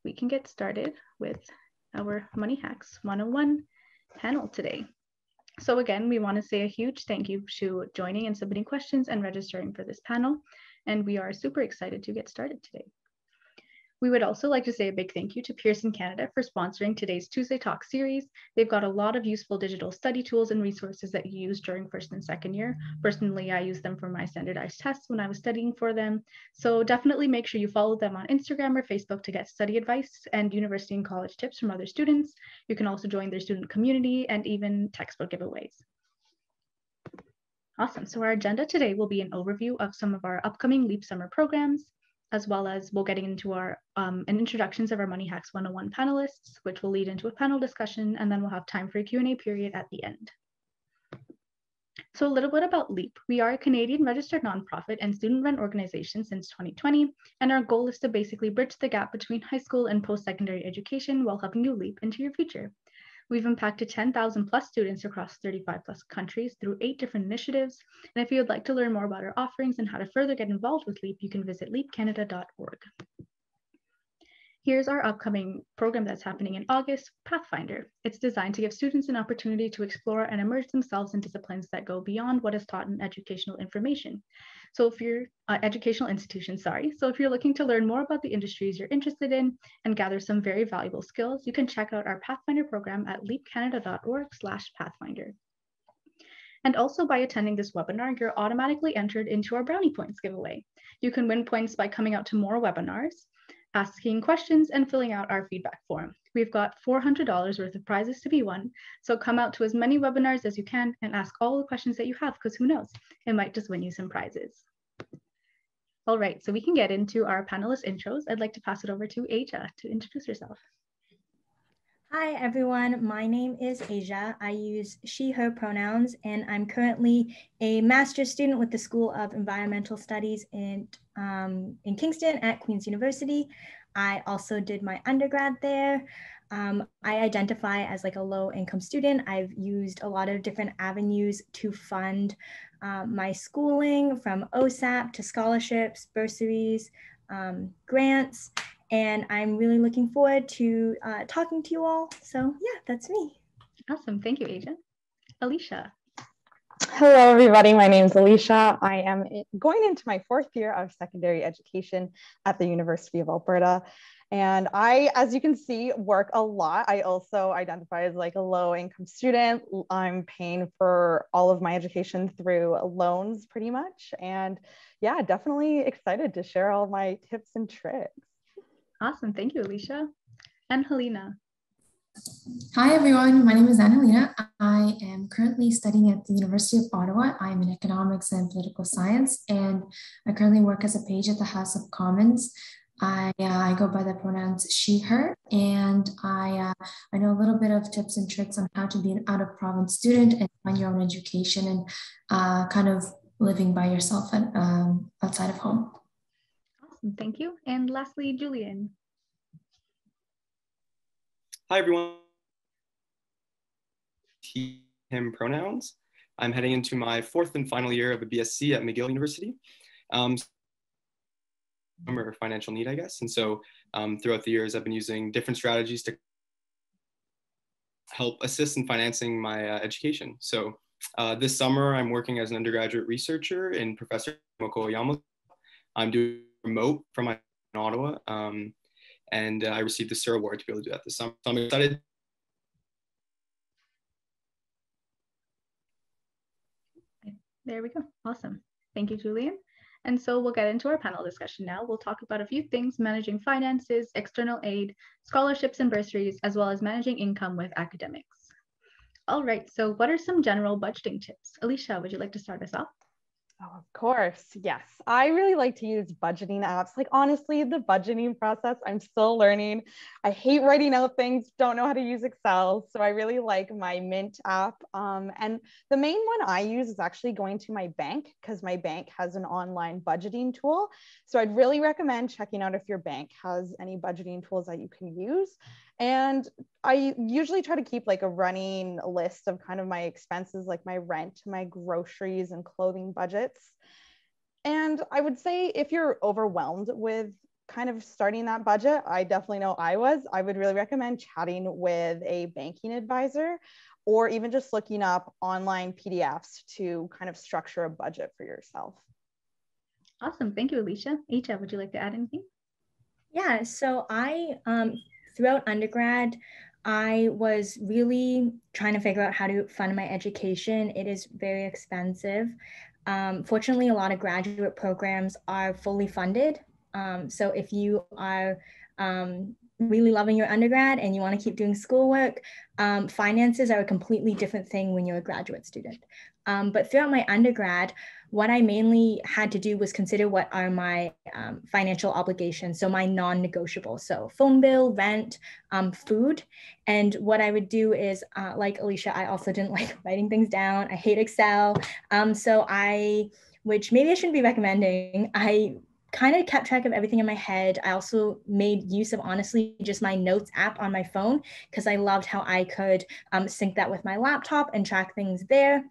we can get started with our Money Hacks 101 panel today. So again, we want to say a huge thank you to joining and submitting questions and registering for this panel. And we are super excited to get started today. We would also like to say a big thank you to Pearson Canada for sponsoring today's Tuesday Talk series. They've got a lot of useful digital study tools and resources that you use during first and second year. Personally, I use them for my standardized tests when I was studying for them. So definitely make sure you follow them on Instagram or Facebook to get study advice and university and college tips from other students. You can also join their student community and even textbook giveaways. Awesome. So our agenda today will be an overview of some of our upcoming LEAP summer programs, as well as we'll getting into our introductions of our Money Hacks 101 panelists, which will lead into a panel discussion, and then we'll have time for a Q&A period at the end. So a little bit about LEAP. We are a Canadian registered nonprofit and student-run organization since 2020, and our goal is to basically bridge the gap between high school and post-secondary education while helping you leap into your future. We've impacted 10,000 plus students across 35 plus countries through 8 different initiatives. And if you would like to learn more about our offerings and how to further get involved with LEAP, you can visit leapcanada.org. Here's our upcoming program that's happening in August, Pathfinder. It's designed to give students an opportunity to explore and immerse themselves in disciplines that go beyond what is taught in educational information. So if you're educational institution, So if you're looking to learn more about the industries you're interested in and gather some very valuable skills, you can check out our Pathfinder program at leapcanada.org/Pathfinder. And also by attending this webinar, you're automatically entered into our Brownie Points giveaway. You can win points by coming out to more webinars, asking questions, and filling out our feedback form. We've got $400 worth of prizes to be won, so come out to as many webinars as you can and ask all the questions that you have, because who knows, it might just win you some prizes. All right, so we can get into our panelist intros. I'd like to pass it over to Aja to introduce herself. Hi everyone, my name is Aja. I use she, her pronouns, and I'm currently a master's student with the School of Environmental Studies in Kingston at Queen's University. I also did my undergrad there. I identify as like a low income student. I've used a lot of different avenues to fund my schooling, from OSAP to scholarships, bursaries, grants. And I'm really looking forward to talking to you all. So yeah, that's me. Awesome, thank you, Aja. Alicia. Hello, everybody. My name is Alicia. I am going into my 4th year of secondary education at the University of Alberta. And I, as you can see, work a lot. I also identify as like a low income student. I'm paying for all of my education through loans pretty much. And yeah, definitely excited to share all my tips and tricks. Awesome, thank you, Alicia. And Helena. Hi everyone, my name is Annalena. I am currently studying at the University of Ottawa. I'm in economics and political science, and I currently work as a page at the House of Commons. I go by the pronouns she, her, and I know a little bit of tips and tricks on how to be an out-of-province student and find your own education and kind of living by yourself outside of home. Awesome, thank you. And lastly, Julian. Hi, everyone. He, him pronouns. I'm heading into my 4th and final year of a BSc at McGill University. Or financial need, I guess. And so throughout the years, I've been using different strategies to help assist in financing my education. So this summer, I'm working as an undergraduate researcher in Professor Moko Yamamoto. I'm doing remote from my in Ottawa. And I received the SIR Award to be able to do that this summer. So I'm excited. There we go. Awesome. Thank you, Julian. And so we'll get into our panel discussion now. We'll talk about a few things: managing finances, external aid, scholarships and bursaries, as well as managing income with academics. All right, so what are some general budgeting tips? Alicia, would you like to start us off? Oh, of course. Yes. I really like to use budgeting apps. Like, honestly, the budgeting process, I'm still learning. I hate writing out things, don't know how to use Excel. So I really like my Mint app. And the main one I use is actually going to my bank, because my bank has an online budgeting tool. So I'd really recommend checking out if your bank has any budgeting tools that you can use. And I usually try to keep like a running list of kind of my expenses, like my rent, my groceries and clothing budgets. And I would say if you're overwhelmed with kind of starting that budget, I definitely know I would really recommend chatting with a banking advisor, or even just looking up online PDFs to kind of structure a budget for yourself. Awesome. Thank you, Alicia. Aja, would you like to add anything? Yeah, so I, throughout undergrad, I was really trying to figure out how to fund my education. It is very expensive. Fortunately, a lot of graduate programs are fully funded. So if you are really loving your undergrad and you want to keep doing schoolwork, finances are a completely different thing when you're a graduate student. But throughout my undergrad, what I mainly had to do was consider what are my financial obligations, so my non-negotiables, so phone bill, rent, food. And what I would do is, like Alicia, I also didn't like writing things down. I hate Excel. Which maybe I shouldn't be recommending, I kind of kept track of everything in my head. I also made use of, honestly, just my notes app on my phone, because I loved how I could sync that with my laptop and track things there.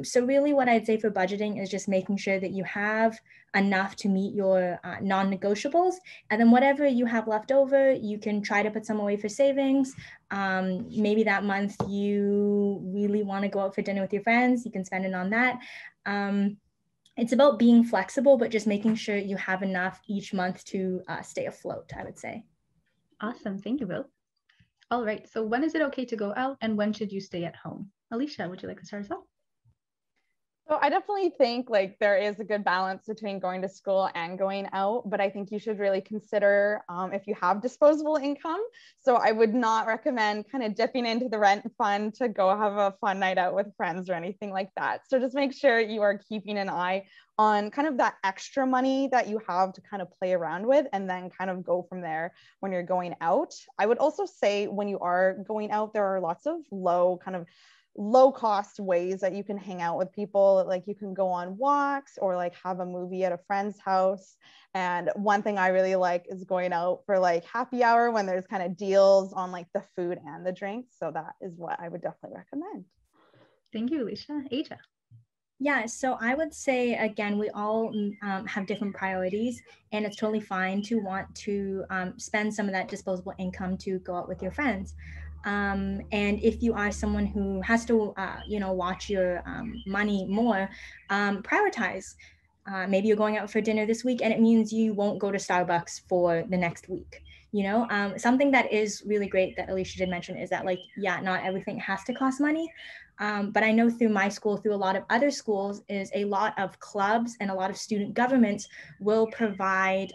So really what I'd say for budgeting is just making sure that you have enough to meet your non-negotiables, and then whatever you have left over, you can try to put some away for savings. Maybe that month you really want to go out for dinner with your friends, you can spend it on that. It's about being flexible, but just making sure you have enough each month to stay afloat, I would say. Awesome. Thank you, Bill. All right. So when is it okay to go out and when should you stay at home? Alicia, would you like to start us off? So I definitely think like there is a good balance between going to school and going out, but I think you should really consider if you have disposable income. So I would not recommend kind of dipping into the rent fund to go have a fun night out with friends or anything like that. So just make sure you are keeping an eye on kind of that extra money that you have to kind of play around with, and then kind of go from there when you're going out. I would also say when you are going out, there are lots of low cost ways that you can hang out with people. Like you can go on walks or like have a movie at a friend's house. And one thing I really like is going out for like happy hour when there's kind of deals on like the food and the drinks. So that is what I would definitely recommend. Thank you, Alicia. Aja. Yeah, so I would say, again, we all have different priorities, and it's totally fine to want to spend some of that disposable income to go out with your friends. And if you are someone who has to, watch your money more, prioritize. Maybe you're going out for dinner this week, and it means you won't go to Starbucks for the next week. Something that is really great that Alicia did mention is that, like, yeah, not everything has to cost money. But I know through my school, through a lot of other schools, is a lot of clubs and a lot of student governments will provide,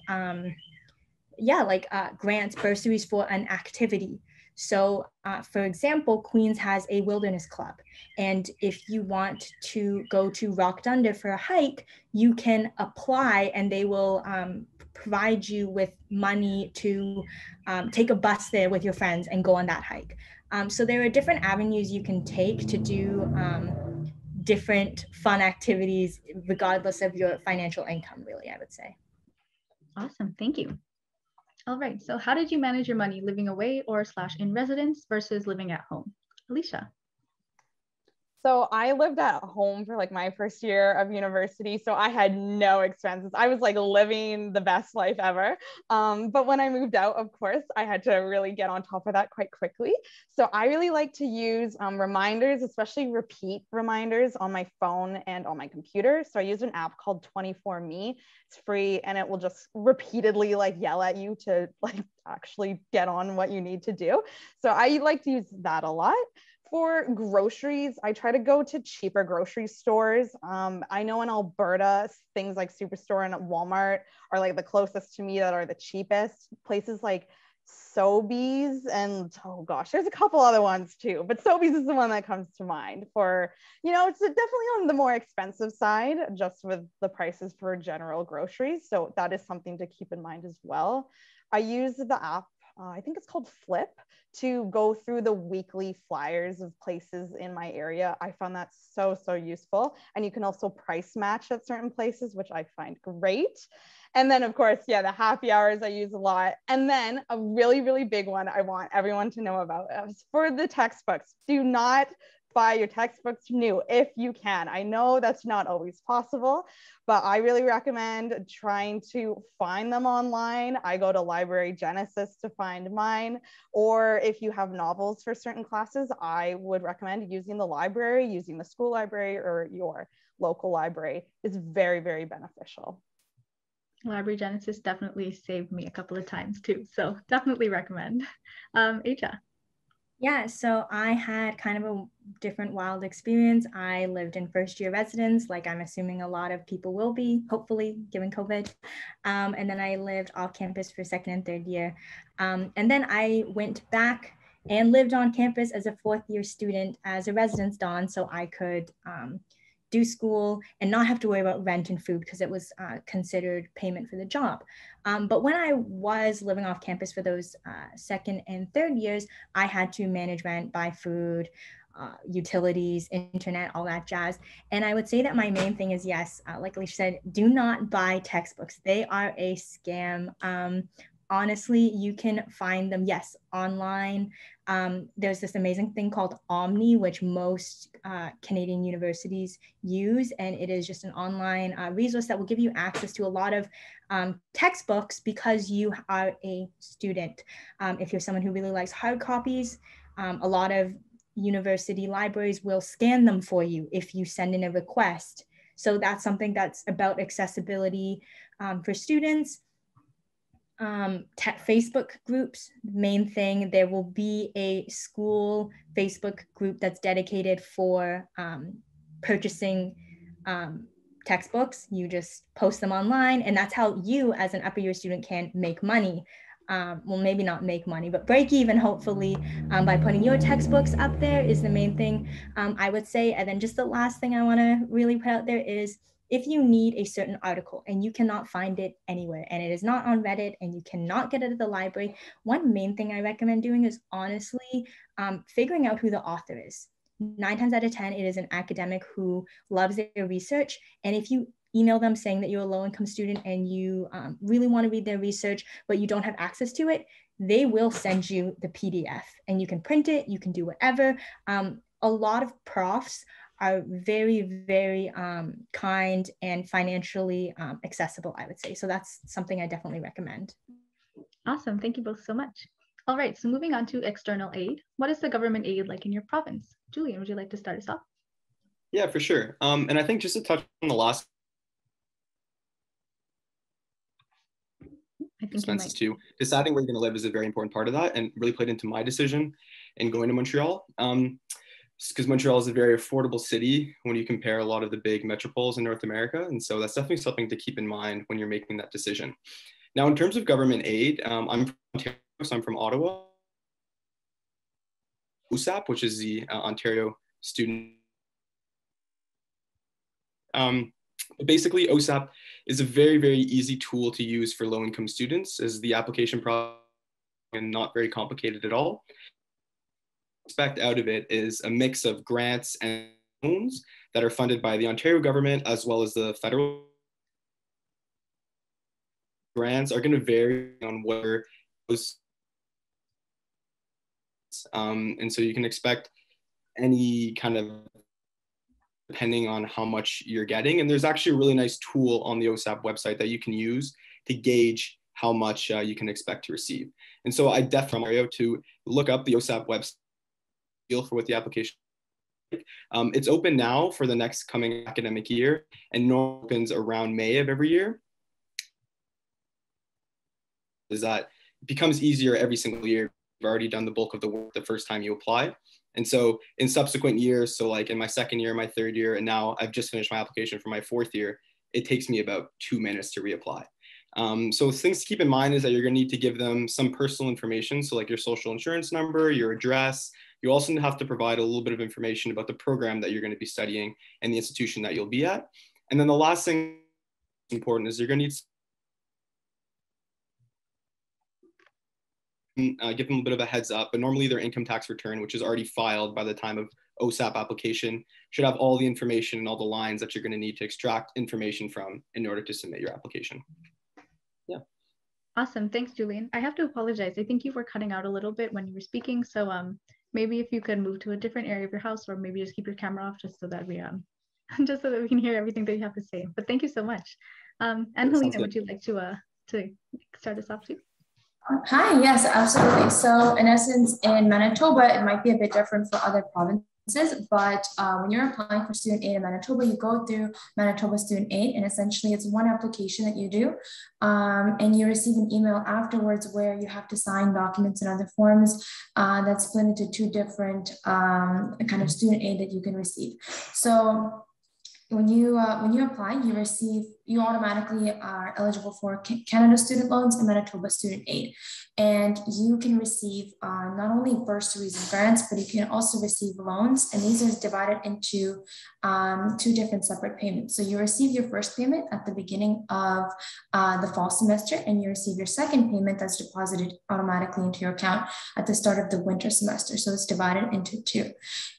grants, bursaries for an activity. So, for example, Queens has a wilderness club. And if you want to go to Rock Dunder for a hike, you can apply and they will provide you with money to take a bus there with your friends and go on that hike. So there are different avenues you can take to do different fun activities, regardless of your financial income, really, I would say. Awesome. Thank you. All right. So how did you manage your money living away or / in residence versus living at home? Alicia. So I lived at home for like my first year of university. So I had no expenses. I was like living the best life ever. But when I moved out, of course, I had to really get on top of that quite quickly. So I really like to use reminders, especially repeat reminders on my phone and on my computer. So I use an app called 24Me. It's free and it will just repeatedly like yell at you to like actually get on what you need to do. So I like to use that a lot. For groceries, I try to go to cheaper grocery stores. I know in Alberta, things like Superstore and Walmart are like the closest to me that are the cheapest. Places like Sobeys and, oh gosh, there's a couple other ones too, but Sobeys is the one that comes to mind for, it's definitely on the more expensive side, just with the prices for general groceries. So that is something to keep in mind as well. I use the app, I think it's called Flip, to go through the weekly flyers of places in my area. I found that so useful. And you can also price match at certain places, which I find great. And then of course, yeah, the happy hours I use a lot. And then a really big one I want everyone to know about is for the textbooks. Do not buy your textbooks new if you can. I know that's not always possible, but I really recommend trying to find them online. I go to Library Genesis to find mine, or if you have novels for certain classes, I would recommend using the library, using the school library or your local library is very, very beneficial. Library Genesis definitely saved me a couple of times too, so definitely recommend. Aja. Yeah, so I had kind of a different wild experience. I lived in first year residence, like I'm assuming a lot of people will be, hopefully, given COVID. And then I lived off campus for second and third year. And then I went back and lived on campus as a fourth year student as a residence don, so I could do school and not have to worry about rent and food because it was considered payment for the job. But when I was living off campus for those second and third years, I had to manage rent, buy food, utilities, internet, all that jazz. And I would say that my main thing is, yes, like Alicia said, do not buy textbooks. They are a scam. Honestly, you can find them, yes, online. There's this amazing thing called Omni, which most Canadian universities use, and it is just an online resource that will give you access to a lot of textbooks because you are a student. If you're someone who really likes hard copies, a lot of university libraries will scan them for you if you send in a request. So that's something that's about accessibility for students. Facebook groups, main thing, there will be a school Facebook group that's dedicated for purchasing textbooks. You just post them online, and that's how you as an upper year student can make money. Well, maybe not make money, but break even, hopefully, by putting your textbooks up there is the main thing I would say. And then just the last thing I want to really put out there is, if you need a certain article and you cannot find it anywhere and it is not on Reddit and you cannot get it at the library, one main thing I recommend doing is honestly figuring out who the author is. 9 times out of 10, it is an academic who loves their research. And if you email them saying that you're a low-income student and you really want to read their research, but you don't have access to it, they will send you the PDF and you can print it, you can do whatever. A lot of profs are very, very kind and financially accessible, I would say. So that's something I definitely recommend. Awesome. Thank you both so much. All right, so moving on to external aid. What is the government aid like in your province? Julian, would you like to start us off? Yeah, for sure. And I think just to touch on the last expenses too, deciding where you're going to live is a very important part of that and really played into my decision in going to Montreal. Because Montreal is a very affordable city when you compare a lot of the big metropoles in North America. And so that's definitely something to keep in mind when you're making that decision. Now, in terms of government aid, I'm from Ontario, so I'm from Ottawa. OSAP, which is the Ontario Student. Basically, OSAP is a very, very easy tool to use for low-income students, as the application process is not very complicated at all. Expect out of it is a mix of grants and loans that are funded by the Ontario government as well as the federal. Grants are going to vary on whether those, and so you can expect any kind of, depending on how much you're getting. And there's actually a really nice tool on the OSAP website that you can use to gauge how much you can expect to receive. And so I definitely recommend to look up the OSAP website for what the application is. It's open now for the next coming academic year and normally opens around May of every year. Is that it becomes easier every single year. You've already done the bulk of the work the first time you apply. And so in subsequent years, so like in my second year, my third year, and now I've just finished my application for my fourth year, it takes me about 2 minutes to reapply. So things to keep in mind is that you're going to need to give them some personal information. So like your social insurance number, your address. You also have to provide a little bit of information about the program that you're going to be studying and the institution that you'll be at. And then the last thing important is you're going to need give them a bit of a heads up, but normally their income tax return, which is already filed by the time of OSAP application, should have all the information and all the lines that you're going to need to extract information from in order to submit your application. Yeah. Awesome. Thanks, Julian. I have to apologize. I think you were cutting out a little bit when you were speaking. So maybe if you could move to a different area of your house, or maybe just keep your camera off just so that we just so that we can hear everything that you have to say. But thank you so much. And Helena, would you like to start us off too? Hi, yes, absolutely. So in essence, in Manitoba, it might be a bit different for other provinces, but when you're applying for student aid in Manitoba, you go through Manitoba Student Aid, and essentially it's one application that you do, and you receive an email afterwards where you have to sign documents and other forms that's split into two different kind of student aid that you can receive. So when you apply, you automatically are eligible for Canada Student Loans and Manitoba Student Aid. And you can receive not only bursaries and grants, but you can also receive loans. And these are divided into two different separate payments. So you receive your first payment at the beginning of the fall semester, and you receive your second payment that's deposited automatically into your account at the start of the winter semester. So it's divided into two.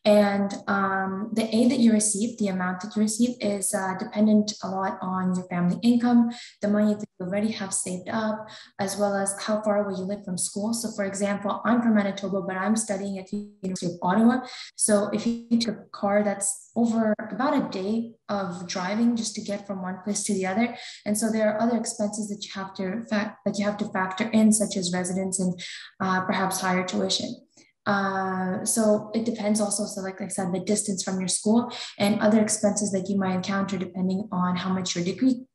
And the aid that you receive, the amount that you receive, is dependent a lot on your family income, the money that you already have saved up, as well as how far away you live from school. So for example, I'm from Manitoba, but I'm studying at the University of Ottawa. So if you take a car, that's over about a day of driving just to get from one place to the other. And so there are other expenses that you have to factor in, such as residence and perhaps higher tuition. So it depends also, so like I said, the distance from your school and other expenses that you might encounter depending on how much your degree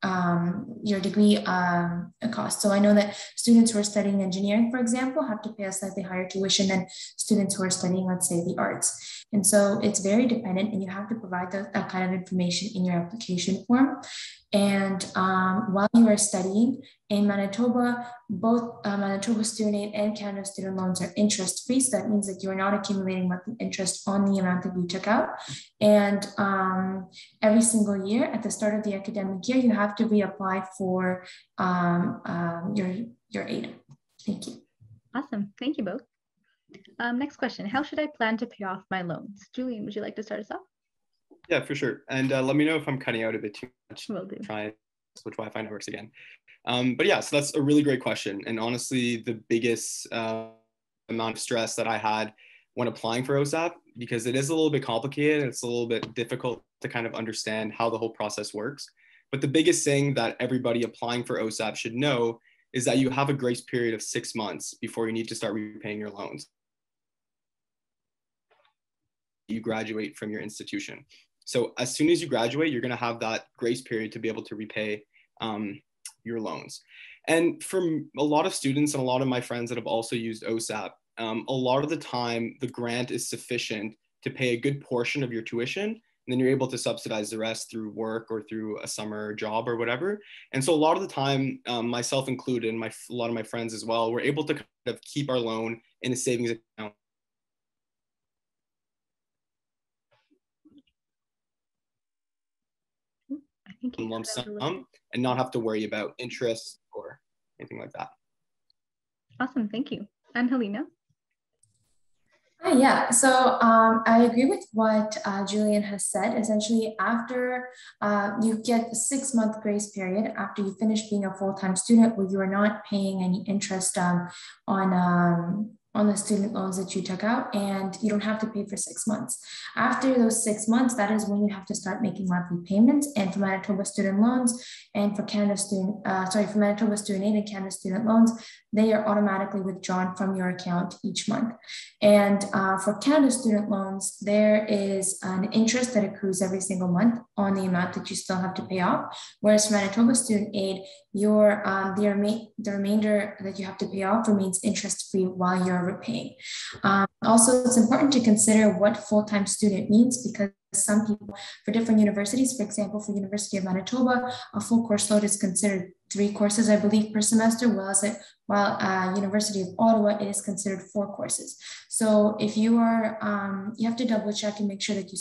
costs. So I know that students who are studying engineering, for example, have to pay a slightly higher tuition than students who are studying, let's say, the arts. And so it's very dependent, and you have to provide that kind of information in your application form. And while you are studying in Manitoba, both Manitoba Student Aid and Canada Student Loans are interest-free. So that means that you are not accumulating monthly interest on the amount that you took out. And every single year at the start of the academic year, you have to reapply for your aid. Thank you. Awesome. Thank you both. Next question. How should I plan to pay off my loans? Julian, would you like to start us off? Yeah, for sure. And let me know if I'm cutting out a bit too much. Will do. Try and switch Wi-Fi networks again. But yeah, so that's a really great question. And honestly, the biggest amount of stress that I had when applying for OSAP, because it is a little bit complicated. It's a little bit difficult to kind of understand how the whole process works. But the biggest thing that everybody applying for OSAP should know is that you have a grace period of 6 months before you need to start repaying your loans. You graduate from your institution. So as soon as you graduate, you're going to have that grace period to be able to repay your loans. And for a lot of students and a lot of my friends that have also used OSAP, a lot of the time the grant is sufficient to pay a good portion of your tuition, and then you're able to subsidize the rest through work or through a summer job or whatever. And so a lot of the time, myself included, and a lot of my friends as well, we're able to kind of keep our loan in a savings account. Lump sum and not have to worry about interest or anything like that. Awesome, thank you. And Helena? Yeah, so I agree with what Julian has said. Essentially, after you get a 6-month grace period after you finish being a full-time student where you are not paying any interest on the student loans that you took out, and you don't have to pay for 6 months. After those 6 months, that is when you have to start making monthly payments. And for Manitoba Student Loans and for for Manitoba Student Aid and Canada Student Loans, they are automatically withdrawn from your account each month. And for Canada Student Loans, there is an interest that accrues every single month on the amount that you still have to pay off. Whereas for Manitoba Student Aid, the remainder that you have to pay off remains interest-free while you're repaying. Also, it's important to consider what full-time student means, because some people, for different universities, for example, for University of Manitoba, a full course load is considered 3 courses, I believe, per semester, while University of Ottawa, it is considered 4 courses. So if you are, you have to double check and make sure that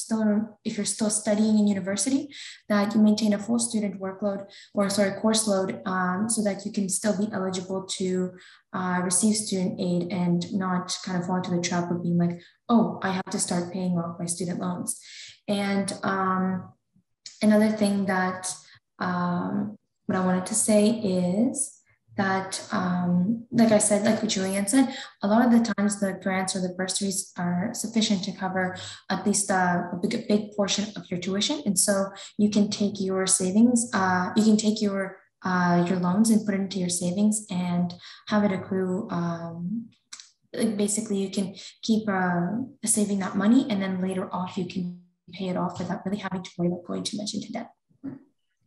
if you're still studying in university, that you maintain a full student course load, so that you can still be eligible to receive student aid and not kind of fall into the trap of being like, oh, I have to start paying off my student loans. And another thing that what I wanted to say is that, like I said, like what Julian said, a lot of the times the grants or the bursaries are sufficient to cover at least a big portion of your tuition. And so you can take your savings, you can take your loans and put it into your savings and have it accrue. Like basically, you can keep saving that money, and then later off you can pay it off without really having to worry about going too much into debt.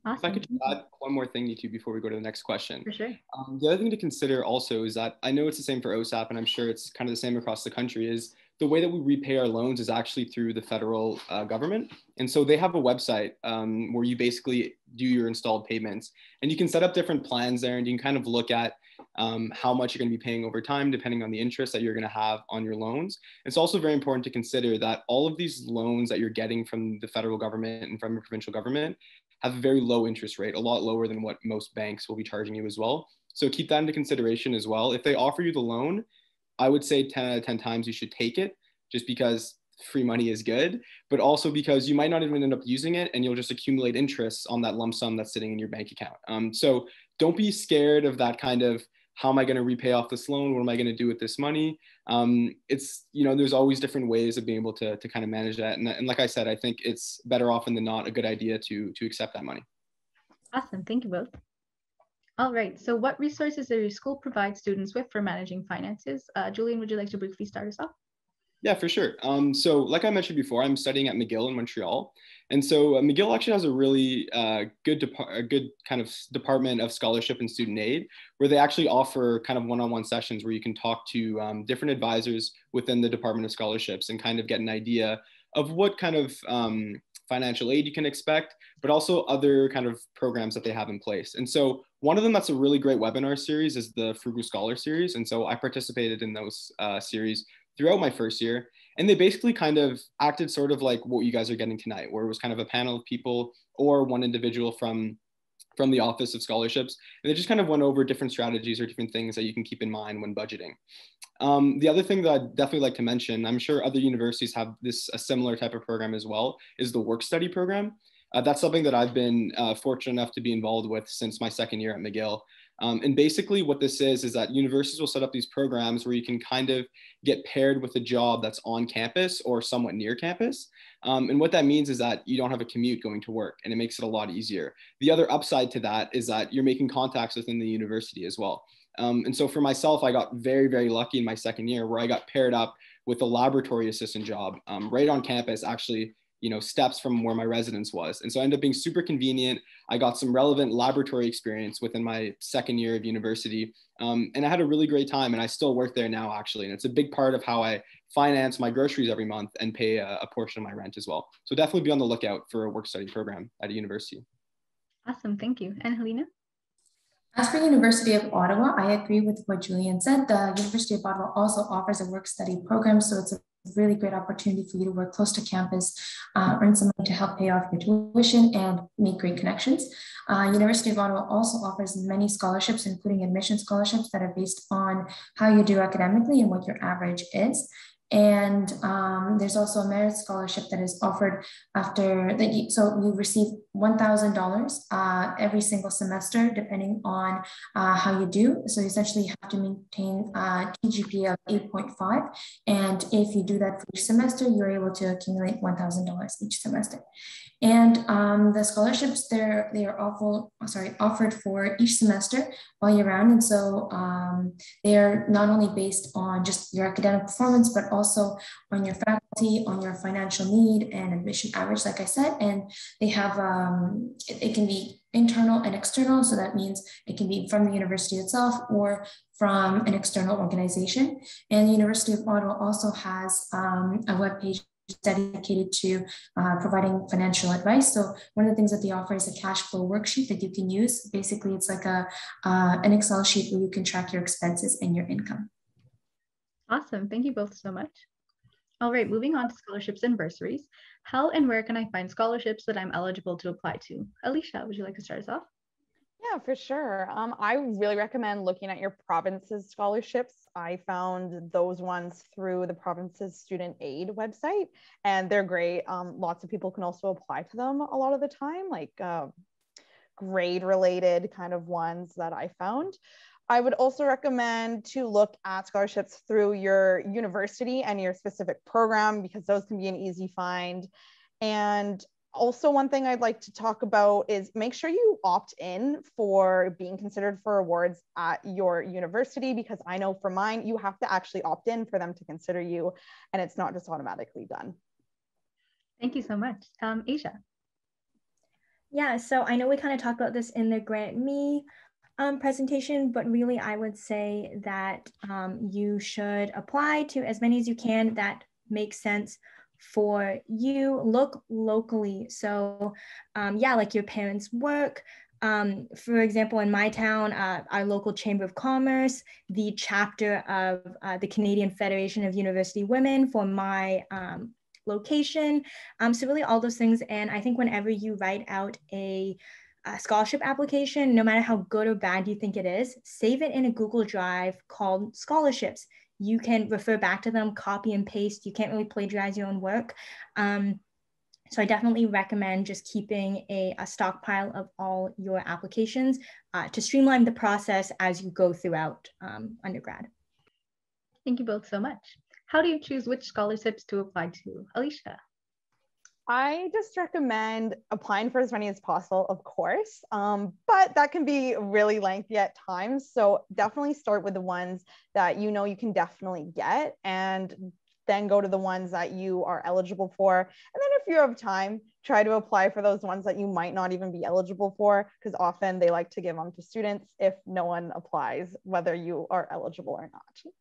Awesome. If I could add one more thing, you two, before we go to the next question. For sure. The other thing to consider also is that I know it's the same for OSAP, and I'm sure it's kind of the same across the country, is the way that we repay our loans is actually through the federal government. And so they have a website where you basically do your installed payments, and you can set up different plans there, and you can kind of look at how much you're going to be paying over time, depending on the interest that you're going to have on your loans. It's also very important to consider that all of these loans that you're getting from the federal government and from the provincial government have a very low interest rate, a lot lower than what most banks will be charging you as well. So keep that into consideration as well. If they offer you the loan, I would say 10 out of 10 times you should take it, just because free money is good, but also because you might not even end up using it, and you'll just accumulate interest on that lump sum that's sitting in your bank account. So don't be scared of that kind of, how am I going to repay off this loan? What am I going to do with this money? It's, there's always different ways of being able to kind of manage that. And like I said, I think it's better often than not a good idea to accept that money. Awesome. Thank you both. All right. So what resources does your school provide students with for managing finances? Julian, would you like to briefly start us off? Yeah, for sure. So like I mentioned before, I'm studying at McGill in Montreal. And so McGill actually has a really good kind of department of scholarship and student aid, where they actually offer kind of one-on-one sessions where you can talk to different advisors within the Department of Scholarships and kind of get an idea of what kind of financial aid you can expect, but also other kind of programs that they have in place. And so one of them that's a really great webinar series is the Frugal Scholar series. And so I participated in those series throughout my first year. And they basically kind of acted sort of like what you guys are getting tonight, where it was kind of a panel of people or one individual from the Office of Scholarships. And they just kind of went over different strategies or different things that you can keep in mind when budgeting. The other thing that I'd definitely like to mention, I'm sure other universities have a similar type of program as well, is the work study program. That's something that I've been fortunate enough to be involved with since my second year at McGill. And basically what this is that universities will set up these programs where you can kind of get paired with a job that's on campus or somewhat near campus. And what that means is that you don't have a commute going to work, and it makes it a lot easier. The other upside to that is that you're making contacts within the university as well. And so for myself, I got very, very lucky in my second year where I got paired up with a laboratory assistant job right on campus, actually, steps from where my residence was. And so I ended up being super convenient. I got some relevant laboratory experience within my second year of university. And I had a really great time, and I still work there now, actually. And it's a big part of how I finance my groceries every month and pay a portion of my rent as well. So definitely be on the lookout for a work study program at a university. Awesome, thank you. And Helena? As for University of Ottawa, I agree with what Julian said. The University of Ottawa also offers a work study program, so it's a really great opportunity for you to work close to campus, earn some money to help pay off your tuition, and make great connections. University of Ottawa also offers many scholarships, including admission scholarships that are based on how you do academically and what your average is. And there's also a merit scholarship that is offered after that. So you receive $1,000 every single semester, depending on how you do. So you essentially have to maintain a GPA of 8.5. And if you do that for each semester, you're able to accumulate $1,000 each semester. And the scholarships they are offered for each semester all year round. And so they are not only based on just your academic performance, but also on your faculty, on your financial need and admission average, like I said. And they have, it can be internal and external. So that means it can be from the university itself or from an external organization. And the University of Ottawa also has a webpage dedicated to providing financial advice. So one of the things that they offer is a cash flow worksheet that you can use. Basically, it's like an Excel sheet where you can track your expenses and your income. Awesome. Thank you both so much. All right, moving on to scholarships and bursaries. How and where can I find scholarships that I'm eligible to apply to? Alicia, would you like to start us off? Yeah, for sure. I really recommend looking at your province's scholarships. I found those ones through the province's student aid website, and they're great. Lots of people can also apply to them a lot of the time, like grade related kind of ones that I found. I would also recommend to look at scholarships through your university and your specific program, because those can be an easy find. And also, one thing I'd like to talk about is make sure you opt in for being considered for awards at your university, because I know for mine, you have to actually opt in for them to consider you, and it's not just automatically done. Thank you so much. Asia. Yeah, so I know we kind of talked about this in the Grant Me presentation, but really I would say that you should apply to as many as you can that make sense for you. Look locally. So yeah, like your parents' work. For example, in my town, our local Chamber of Commerce, the chapter of the Canadian Federation of University Women for my location. So really all those things. And I think whenever you write out a scholarship application, no matter how good or bad you think it is, save it in a Google Drive called scholarships. You can refer back to them, copy and paste. You can't really plagiarize your own work. So I definitely recommend just keeping a stockpile of all your applications to streamline the process as you go throughout undergrad. Thank you both so much. How do you choose which scholarships to apply to? Alicia. I just recommend applying for as many as possible, of course, but that can be really lengthy at times. So definitely start with the ones that you know you can definitely get, and then go to the ones that you are eligible for. And then if you have time, try to apply for those ones that you might not even be eligible for, because often they like to give them to students if no one applies, whether you are eligible or not.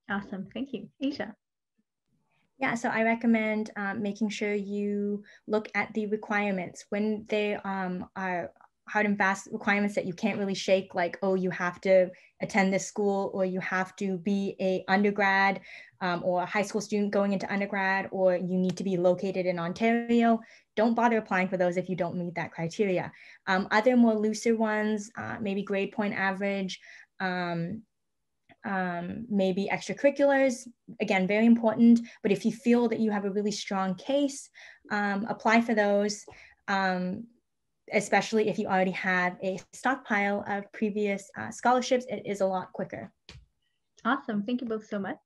Awesome, thank you. Asia. Yeah, so I recommend making sure you look at the requirements when they are hard and fast requirements that you can't really shake, like, oh, you have to attend this school, or you have to be a undergrad or a high school student going into undergrad, or you need to be located in Ontario. Don't bother applying for those if you don't meet that criteria. Other more looser ones, maybe grade point average, maybe extracurriculars, again, very important. But if you feel that you have a really strong case, apply for those, especially if you already have a stockpile of previous scholarships. It is a lot quicker. Awesome, thank you both so much.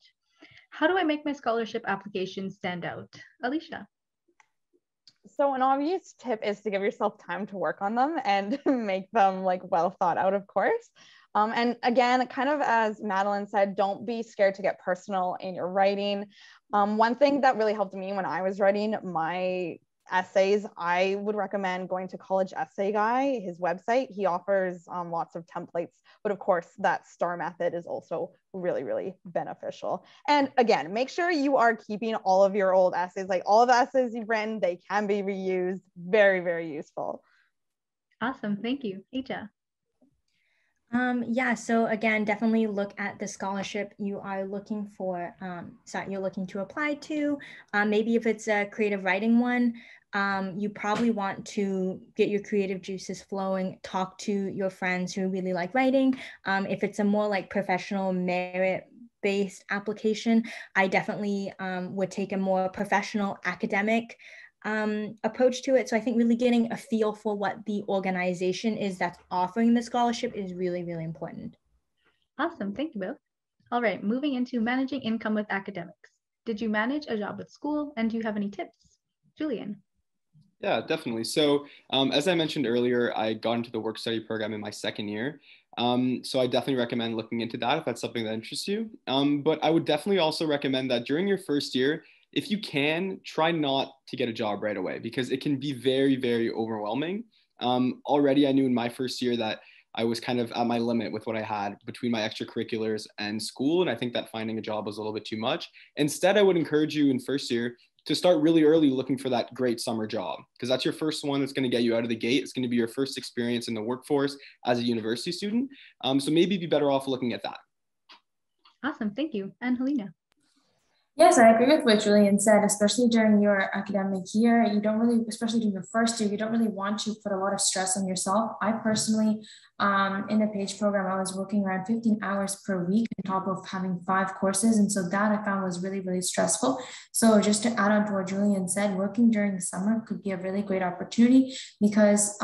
How do I make my scholarship application stand out? Alicia. So an obvious tip is to give yourself time to work on them and make them like well thought out, of course. And again, kind of as Madeline said, don't be scared to get personal in your writing. One thing that really helped me when I was writing my essays, I would recommend going to College Essay Guy, his website. He offers lots of templates, but of course that STAR method is also really, really beneficial. And again, make sure you are keeping all of your old essays, like all of the essays you've written, they can be reused. Very, very useful. Awesome, thank you. Aja. Yeah, so again, definitely look at the scholarship you are looking for, you're looking to apply to. Maybe if it's a creative writing one, you probably want to get your creative juices flowing, talk to your friends who really like writing. If it's a more like professional merit-based application, I definitely would take a more professional academic approach to it. So I think really getting a feel for what the organization is that's offering the scholarship is really, really important. Awesome, thank you both. All right, moving into managing income with academics. Did you manage a job with school, and do you have any tips? Julian. Yeah, definitely. So as I mentioned earlier, I got into the work study program in my second year. So I definitely recommend looking into that if that's something that interests you. But I would definitely also recommend that during your first year, if you can, try not to get a job right away, because it can be very, very overwhelming. Already, I knew in my first year that I was kind of at my limit with what I had between my extracurriculars and school. And I think that finding a job was a little bit too much. Instead, I would encourage you in first year to start really early looking for that great summer job, because that's your first one that's going to get you out of the gate. It's going to be your first experience in the workforce as a university student. So maybe be better off looking at that. Awesome, thank you. And Helena. Yes, I agree with what Julian said, especially during your academic year. You don't really, especially during your first year, you don't really want to put a lot of stress on yourself. I personally in the PAGE program, I was working around 15 hours per week on top of having 5 courses. And so that I found was really, really stressful. So just to add on to what Julian said, working during the summer could be a really great opportunity because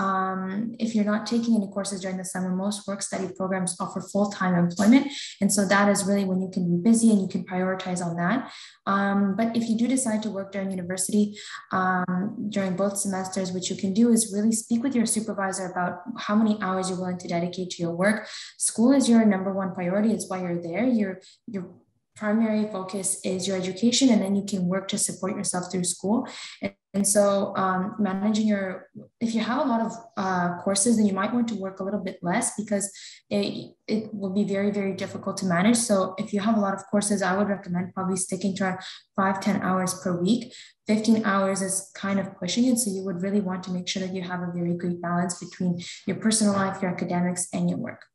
if you're not taking any courses during the summer, most work study programs offer full-time employment. And so that is really when you can be busy and you can prioritize on that. But if you do decide to work during university, during both semesters, what you can do is really speak with your supervisor about how many hours you're willing to dedicate to your work. School is your number one priority. It's why you're there. Your primary focus is your education, and then you can work to support yourself through school. And so managing if you have a lot of courses, then you might want to work a little bit less because it will be very, very difficult to manage. So if you have a lot of courses, I would recommend probably sticking to 5-10 hours per week. 15 hours is kind of pushing it. So you would really want to make sure that you have a very great balance between your personal life, your academics, and your work.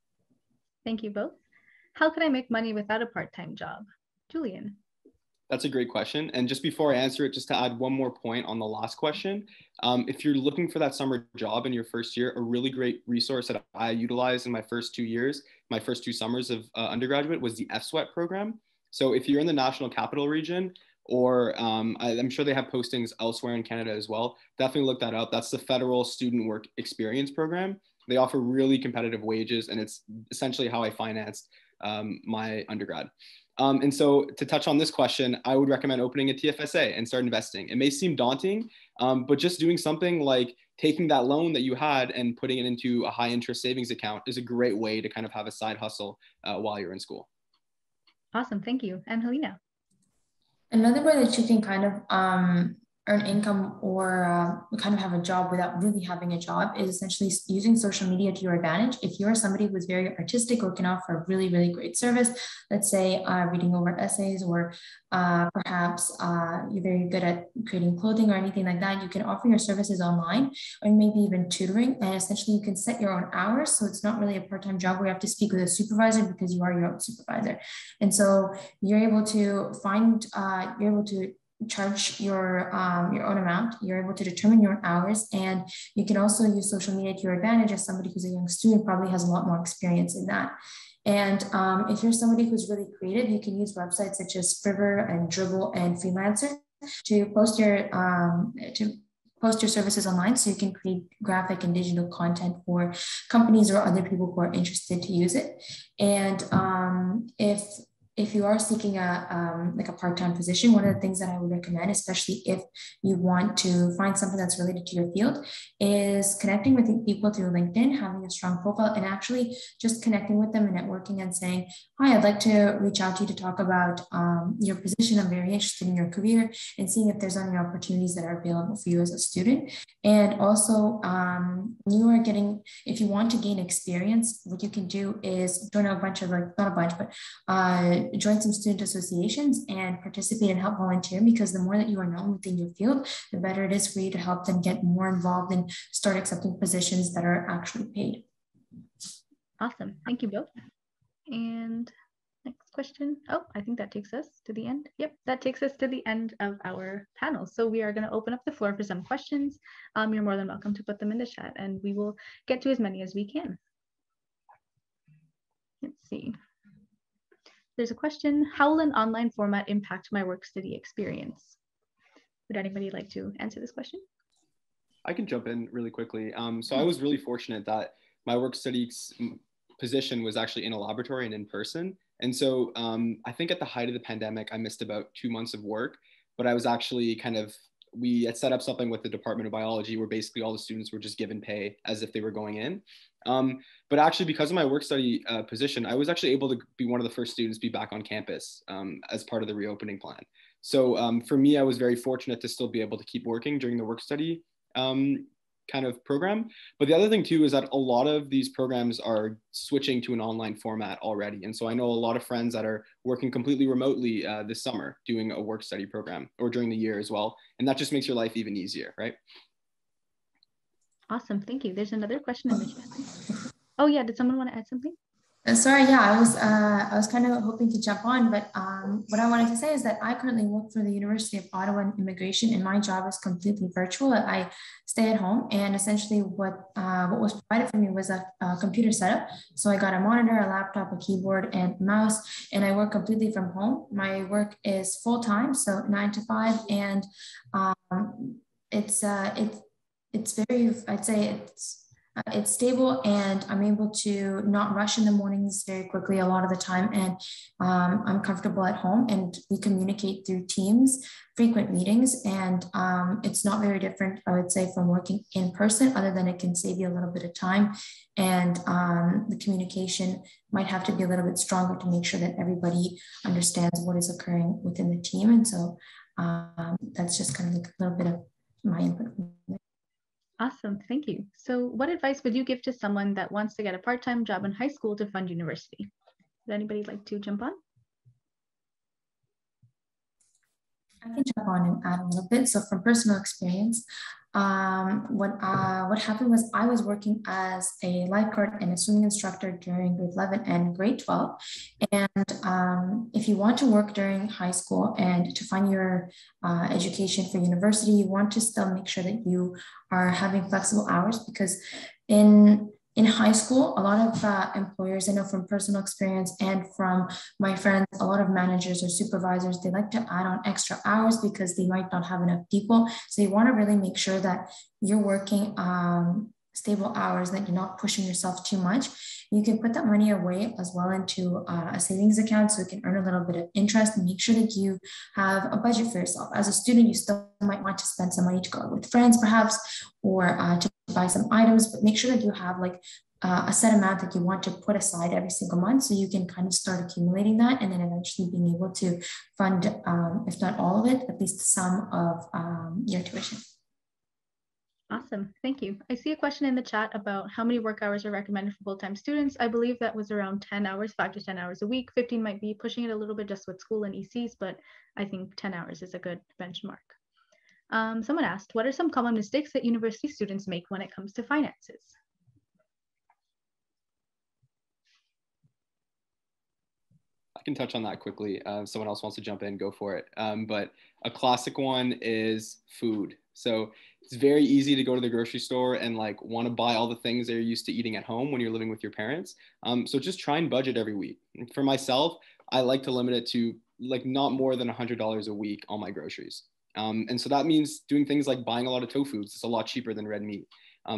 Thank you both. How can I make money without a part-time job? Julian. That's a great question. And just before I answer it, just to add one more point on the last question, if you're looking for that summer job in your first year, a really great resource that I utilized in my first 2 years, my first 2 summers of undergraduate was the FSWET program. So if you're in the National Capital Region, or I'm sure they have postings elsewhere in Canada as well, definitely look that up. That's the Federal Student Work Experience Program. They offer really competitive wages, and it's essentially how I financed my undergrad. And so to touch on this question, I would recommend opening a TFSA and start investing. It may seem daunting, but just doing something like taking that loan that you had and putting it into a high interest savings account is a great way to kind of have a side hustle while you're in school. Awesome, thank you. And Helena. Another way that you can kind of earn income or kind of have a job without really having a job is essentially using social media to your advantage. If you're somebody who's very artistic or can offer a really, really great service, let's say reading over essays, or perhaps you're very good at creating clothing or anything like that, you can offer your services online, or maybe even tutoring. And essentially you can set your own hours. So it's not really a part-time job where you have to speak with a supervisor because you are your own supervisor. And so you're able to charge your own amount. You're able to determine your own hours, and you can also use social media to your advantage. As somebody who's a young student probably has a lot more experience in that. And if you're somebody who's really creative, you can use websites such as Fiverr and Dribbble and Freelancer to post your services online, so you can create graphic and digital content for companies or other people who are interested to use it. And if you are seeking like a part-time position, one of the things that I would recommend, especially if you want to find something that's related to your field, is connecting with people through LinkedIn, having a strong profile, and actually just connecting with them and networking and saying, hi, I'd like to reach out to you to talk about your position. I'm very interested in your career, and seeing if there's any opportunities that are available for you as a student. And also, if you want to gain experience, what you can do is join a bunch of, join some student associations and participate and help volunteer, because the more that you are known within your field, the better it is for you to help them get more involved and start accepting positions that are actually paid. Awesome. Thank you both. And next question. Oh, I think that takes us to the end. Yep, that takes us to the end of our panel. So we are going to open up the floor for some questions. You're more than welcome to put them in the chat, and we will get to as many as we can. Let's see. There's a question: how will an online format impact my work study experience? Would anybody like to answer this question? I can jump in really quickly. So I was really fortunate that my work study position was actually in a laboratory and in person. And so I think at the height of the pandemic, I missed about 2 months of work, but I was actually we had set up something with the Department of Biology where basically all the students were just given pay as if they were going in. But actually, because of my work study position, I was actually able to be one of the first students to be back on campus as part of the reopening plan. So for me, I was very fortunate to still be able to keep working during the work study kind of program. But the other thing too is that a lot of these programs are switching to an online format already. And so I know a lot of friends that are working completely remotely this summer doing a work study program, or during the year as well. And that just makes your life even easier, right? Awesome, thank you. There's another question in the chat. Oh yeah, did someone want to add something? Sorry, yeah, I was kind of hoping to jump on, but what I wanted to say is that I currently work for the University of Ottawa in immigration, and my job is completely virtual. I stay at home, and essentially what was provided for me was a computer setup. So I got a monitor, a laptop, a keyboard, and mouse, and I work completely from home. My work is full time, so 9 to 5, and it's very, I'd say it's stable, and I'm able to not rush in the mornings very quickly a lot of the time. And I'm comfortable at home, and we communicate through Teams, frequent meetings. And it's not very different, I would say, from working in person, other than it can save you a little bit of time. And the communication might have to be a little bit stronger to make sure that everybody understands what is occurring within the team. And so that's just kind of like a little bit of my input. Awesome, thank you. So what advice would you give to someone that wants to get a part-time job in high school to fund university? Would anybody like to jump on? I can jump on and add a little bit. So from personal experience, what happened was I was working as a lifeguard and a swimming instructor during grade 11 and grade 12. And if you want to work during high school and to fund your education for university, you want to still make sure that you are having flexible hours, because in high school, a lot of employers, I know from personal experience and from my friends, a lot of managers or supervisors, they like to add on extra hours because they might not have enough people. So you want to really make sure that you're working stable hours, that you're not pushing yourself too much. You can put that money away as well into a savings account, so you can earn a little bit of interest, and make sure that you have a budget for yourself. As a student, you still might want to spend some money to go out with friends perhaps, or to buy some items, but make sure that you have like a set amount that you want to put aside every single month, so you can kind of start accumulating that, and then eventually being able to fund, if not all of it, at least some of your tuition. Awesome, thank you. I see a question in the chat about how many work hours are recommended for full-time students. I believe that was around 10 hours, 5 to 10 hours a week. 15 might be pushing it a little bit just with school and ECs, but I think 10 hours is a good benchmark. Someone asked, what are some common mistakes that university students make when it comes to finances? I can touch on that quickly. Someone else wants to jump in, go for it. But a classic one is food. So it's very easy to go to the grocery store and like want to buy all the things that you're used to eating at home when you're living with your parents. So just try and budget every week. For myself, I like to limit it to like not more than $100 a week on my groceries. And so that means doing things like buying a lot of tofu. It's a lot cheaper than red meat.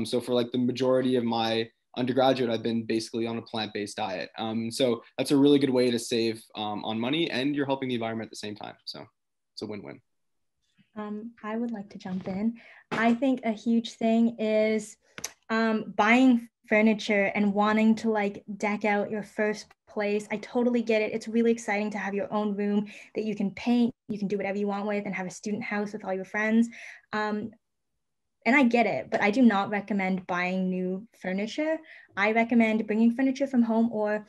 So for like the majority of my undergraduate, I've been basically on a plant-based diet. So that's a really good way to save on money, and you're helping the environment at the same time. So it's a win-win. I would like to jump in. I think a huge thing is buying furniture and wanting to like deck out your first place. I totally get it. It's really exciting to have your own room that you can paint, you can do whatever you want with, and have a student house with all your friends. And I get it, but I do not recommend buying new furniture. I recommend bringing furniture from home, or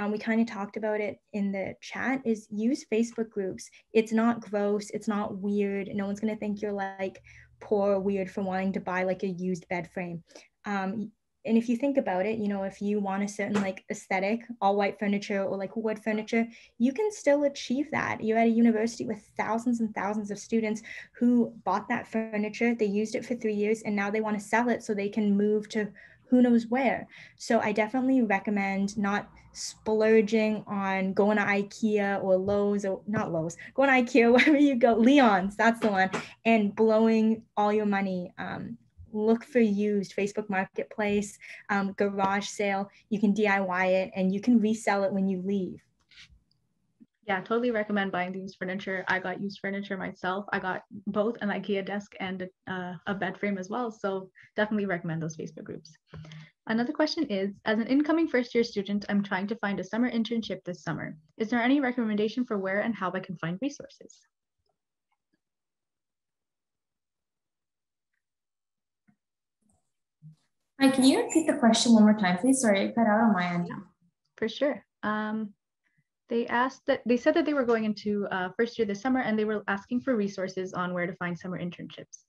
we kind of talked about it in the chat, is use Facebook groups. It's not gross. It's not weird. No one's going to think you're like poor or weird for wanting to buy like a used bed frame. And if you think about it, you know, if you want a certain like aesthetic, all white furniture or like wood furniture, you can still achieve that. You're at a university with thousands and thousands of students who bought that furniture, they used it for 3 years, and now they want to sell it so they can move to who knows where. So I definitely recommend not splurging on going to IKEA or Lowe's, or not Lowe's, going to IKEA, wherever you go, Leon's, that's the one, and blowing all your money. Look for used, Facebook Marketplace, garage sale. You can DIY it and you can resell it when you leave. Yeah, totally recommend buying the used furniture. I got used furniture myself. I got both an IKEA desk and a bed frame as well. So definitely recommend those Facebook groups. Another question is, as an incoming first-year student, I'm trying to find a summer internship this summer. Is there any recommendation for where and how I can find resources? Hi, can you repeat the question one more time, please? Sorry, it cut out on my end. Yeah, for sure. They said that they were going into first year this summer, and they were asking for resources on where to find summer internships.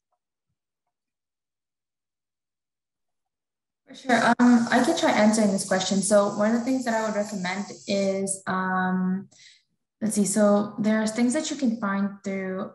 For Sure. I can try answering this question. So one of the things that I would recommend is, let's see. So there's things that you can find through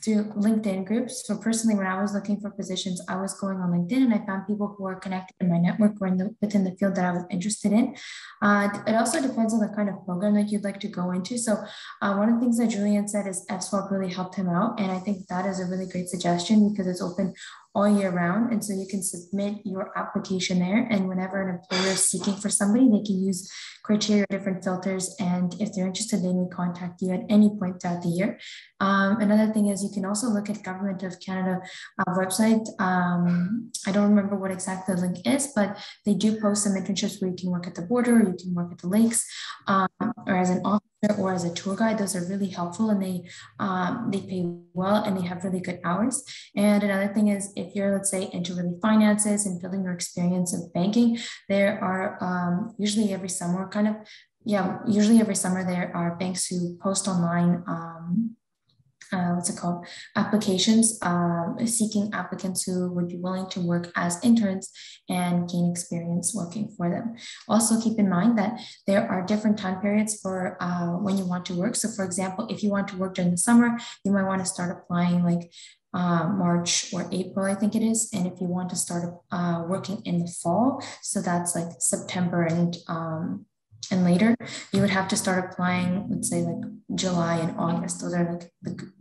LinkedIn groups. So personally, when I was looking for positions, I was going on LinkedIn and I found people who are connected in my network or within the field that I was interested in. It also depends on the kind of program that you'd like to go into. So one of the things that Julian said is FSWAP really helped him out. And I think that is a really great suggestion because it's open all year round. And so you can submit your application there. And whenever an employer is seeking for somebody, they can use criteria, different filters. And if they're interested, they may contact you at any point throughout the year. Another thing is you can also look at Government of Canada website. I don't remember what exactly the link is, but they do post some internships where you can work at the border, or you can work at the lakes, or as an officer or as a tour guide. Those are really helpful, and they pay well and they have really good hours. And another thing is if you're, let's say, into really finances and building your experience of banking, there are usually every summer there are banks who post online applications, seeking applicants who would be willing to work as interns and gain experience working for them. Also keep in mind that there are different time periods for when you want to work. So for example, if you want to work during the summer, you might want to start applying like March or April, I think it is. And if you want to start working in the fall, so that's like September and later, you would have to start applying, let's say like July and August. Those are like the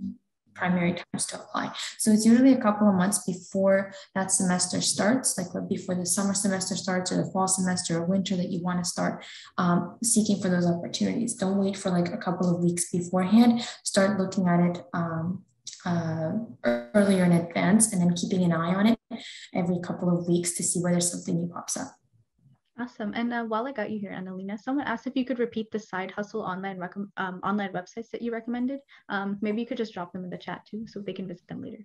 primary times to apply. So it's usually a couple of months before that semester starts, like before the summer semester starts or the fall semester or winter, that you want to start seeking for those opportunities. Don't wait for like a couple of weeks beforehand. Start looking at it earlier in advance, and then keeping an eye on it every couple of weeks to see whether something new pops up. Awesome. And while I got you here, Annalena, someone asked if you could repeat the side hustle online websites that you recommended. Maybe you could just drop them in the chat too, so they can visit them later.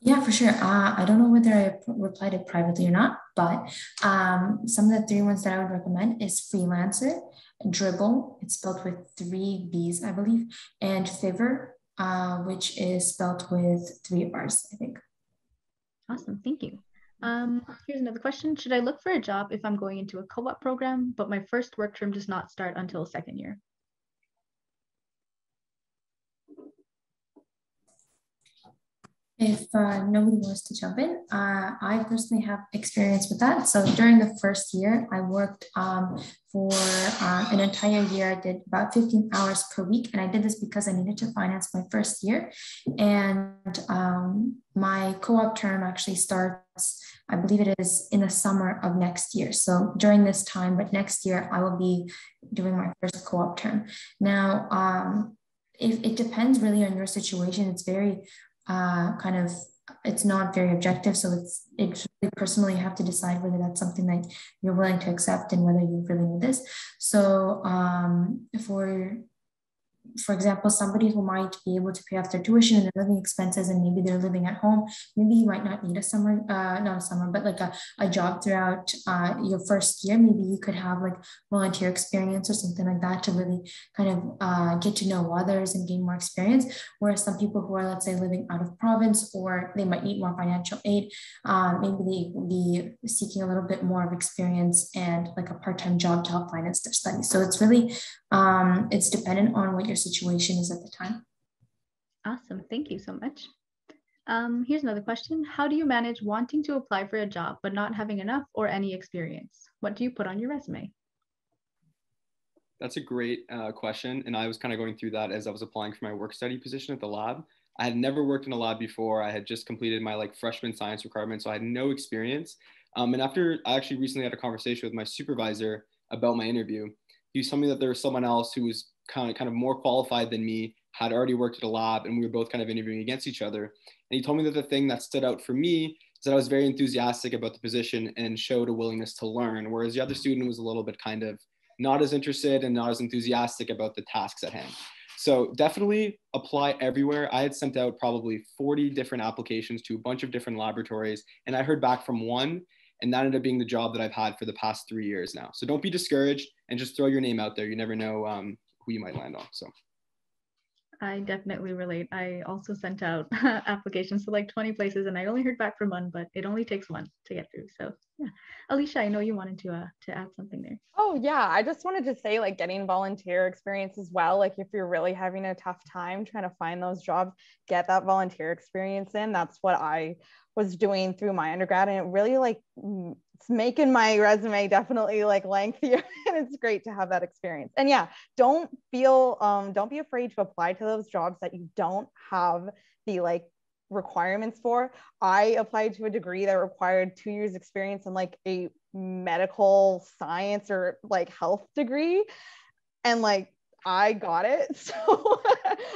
Yeah, for sure. I don't know whether I replied it privately or not, but some of the 3 ones that I would recommend is Freelancer, Dribbble, it's spelled with 3 B's, I believe, and Fiverr, which is spelled with 3 R's, I think. Awesome, thank you. Here's another question. Should I look for a job if I'm going into a co-op program, but my first work term does not start until second year? If nobody wants to jump in, I personally have experience with that. So during the first year, I worked for an entire year. I did about 15 hours per week. And I did this because I needed to finance my first year. And my co-op term actually starts, I believe it is in the summer of next year. So during this time, but next year, I will be doing my first co-op term. Now, it depends really on your situation. It's very it's not very objective. So it's really personally, you have to decide whether that's something that you're willing to accept and whether you really need this. So for example, somebody who might be able to pay off their tuition and their living expenses, and maybe they're living at home, maybe you might not need but like a job throughout your first year. Maybe you could have like volunteer experience or something like that to really kind of get to know others and gain more experience. Whereas some people who are, let's say, living out of province, or they might need more financial aid, maybe they will be seeking a little bit more of experience and like a part-time job to help finance their studies. So it's really, it's dependent on what your situation is at the time. Awesome, thank you so much. Here's another question. How do you manage wanting to apply for a job but not having enough or any experience? What do you put on your resume? That's a great question. And I was kind of going through that as I was applying for my work study position at the lab. I had never worked in a lab before. I had just completed my like freshman science requirement, so I had no experience. And after I actually recently had a conversation with my supervisor about my interview, he was telling me that there was someone else who was kind of more qualified than me, had already worked at a lab, and we were both kind of interviewing against each other. And he told me that the thing that stood out for me is that I was very enthusiastic about the position and showed a willingness to learn, whereas the other student was a little bit kind of not as interested and not as enthusiastic about the tasks at hand. So definitely apply everywhere. I had sent out probably 40 different applications to a bunch of different laboratories, and I heard back from one, and that ended up being the job that I've had for the past 3 years now. So don't be discouraged and just throw your name out there. You never know who you might land on. So. I definitely relate. I also sent out applications to like 20 places and I only heard back from one, but it only takes one to get through. So yeah. Alicia, I know you wanted to add something there. Oh yeah, I just wanted to say like getting volunteer experience as well. Like if you're really having a tough time trying to find those jobs, get that volunteer experience in. That's what I was doing through my undergrad, and it really like it's making my resume definitely like lengthier. And it's great to have that experience. And yeah, don't be afraid to apply to those jobs that you don't have the like requirements for. I applied to a degree that required 2 years experience in like a medical science or like health degree, and like I got it. So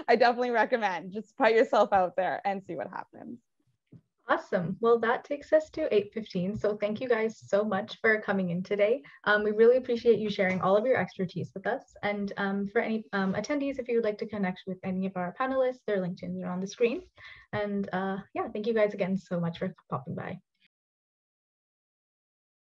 I definitely recommend just put yourself out there and see what happens. Awesome. Well, that takes us to 8:15. So thank you guys so much for coming in today. We really appreciate you sharing all of your expertise with us. And for any attendees, if you would like to connect with any of our panelists, their LinkedIn's are on the screen. And yeah, thank you guys again so much for popping by.